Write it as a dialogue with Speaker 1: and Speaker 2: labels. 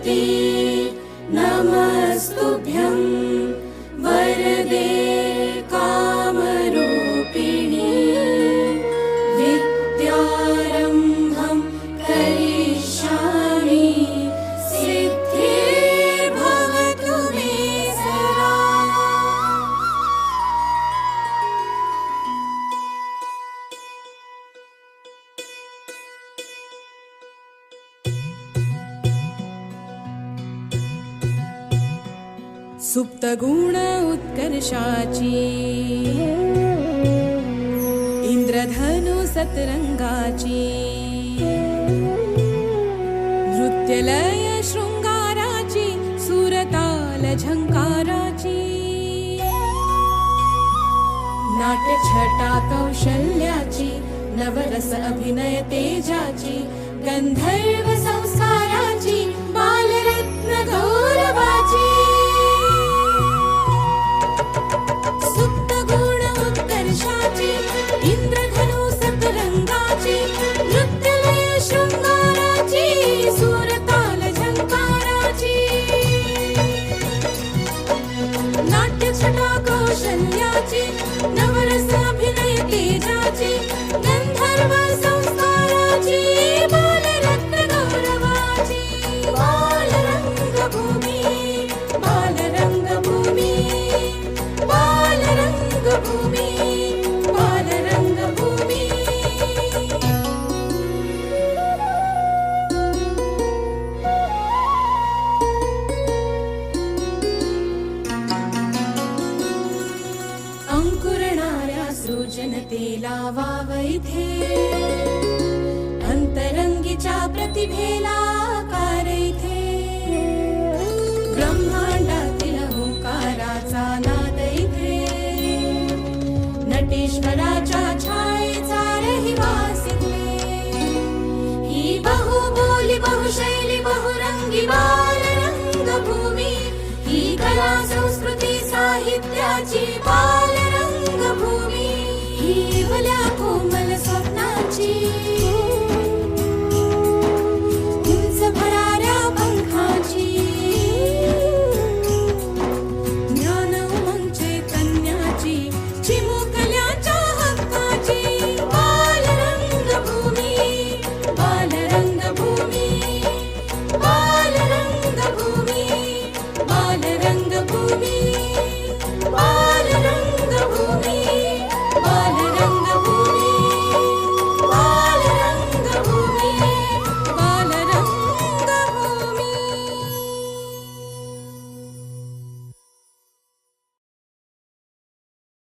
Speaker 1: सरस्वती नमस्तुभ्यं वरदे कामरूपिणी विद्यारम्भं करिष्यामि सिद्धिर्भवतु मे सदा।
Speaker 2: सुप्त गुण उत्कर्षाची इंद्रधनु सतरंगाची नृत्यलय शृंगाराची सुरताल झंकाराची नाट्य छटा कौशल्याची नवरस अभिनय तेजाची गंधर्व संस्काराची बालरत्न गौरवाची इंद्रधनु सतरंगाची नृत्यलय शृंगाराची सुरताल झंकाराची नाट्यछटा कौशल्याची नवरस अभिनय तेजाची गंधर्व संस्काराची बालरत्न गौरवाची बालरंगभूमी बालरंगभूमी बालरंगभूमी अंकुरणाऱ्या सृजनतेला वाव इथे अंतरंगीच्या प्रतिभेला आकार इथे ब्रह्मांडातील ओंकाराचा नाद इथे नटेश्वराच्या छायेचा रहिवास इथे ही बहुबोली बहुशैली बहुरंगी बालरंगभूमी ही कला संस्कृती साहित्याची बालरंगभूमी ही भल्या कोमल स्वप्नाची